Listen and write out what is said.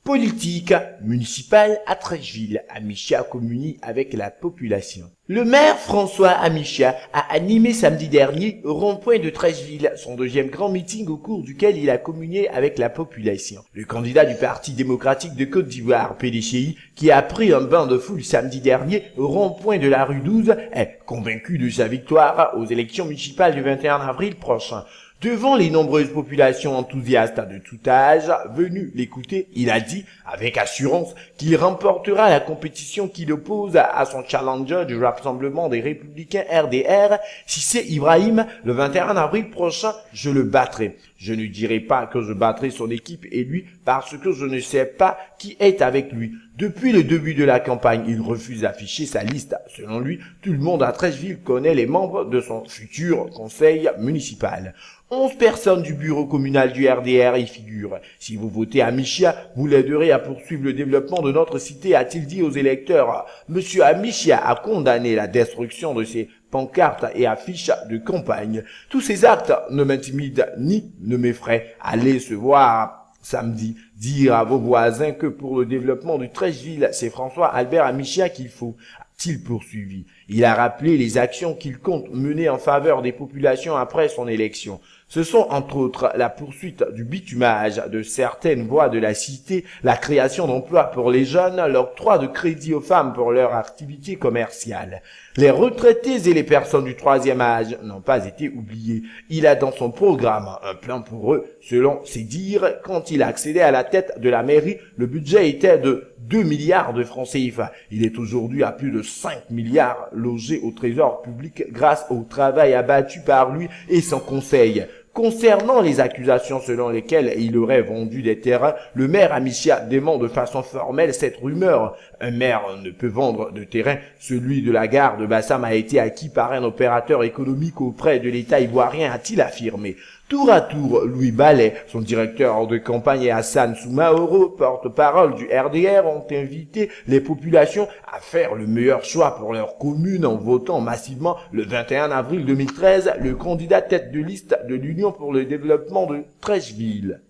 Politique municipale à Treichville, Amicia communie avec la population. Le maire François Amicia a animé samedi dernier au rond-point de Treichville son deuxième grand meeting au cours duquel il a communié avec la population. Le candidat du Parti démocratique de Côte d'Ivoire, PDCI, qui a pris un bain de foule samedi dernier au rond-point de la rue 12, est convaincu de sa victoire aux élections municipales du 21 avril prochain. Devant les nombreuses populations enthousiastes de tout âge venues l'écouter, il a dit avec assurance qu'il remportera la compétition qu'il oppose à son challenger du Rassemblement des Républicains RDR, Cissé Ibrahim, le 21 avril prochain. Je le battrai. Je ne dirai pas que je battrai son équipe et lui parce que je ne sais pas qui est avec lui. Depuis le début de la campagne, il refuse d'afficher sa liste. Selon lui, tout le monde à Treichville connaît les membres de son futur conseil municipal. 11 personnes du bureau communal du RDR y figurent. Si vous votez Amicia, vous l'aiderez à poursuivre le développement de notre cité, a-t-il dit aux électeurs. Monsieur Amicia a condamné la destruction de ses pancartes et affiches de campagne. Tous ces actes ne m'intimident ni ne m'effraient. Allez se voir samedi. Dire à vos voisins que pour le développement de Treichville, c'est François Albert Amicia qu'il faut. A-t-il poursuivi. Il a rappelé les actions qu'il compte mener en faveur des populations après son élection. Ce sont entre autres la poursuite du bitumage de certaines voies de la cité, la création d'emplois pour les jeunes, l'octroi de crédits aux femmes pour leur activité commerciale. Les retraités et les personnes du troisième âge n'ont pas été oubliés. Il a dans son programme un plan pour eux. Selon ses dires, quand il a accédé à la tête de la mairie, le budget était de 2 milliards de francs CFA. Il est aujourd'hui à plus de 5 milliards logés au trésor public grâce au travail abattu par lui et son conseil. Concernant les accusations selon lesquelles il aurait vendu des terrains, le maire Amicia dément de façon formelle cette rumeur. Un maire ne peut vendre de terrain. Celui de la gare de Bassam a été acquis par un opérateur économique auprès de l'État ivoirien, a-t-il affirmé. Tour à tour, Louis Ballet, son directeur de campagne, et Hassan Soumaoro, porte-parole du RDR, ont invité les populations à faire le meilleur choix pour leur commune en votant massivement le 21 avril 2013 le candidat tête de liste de l'Union pour le développement de Treichville.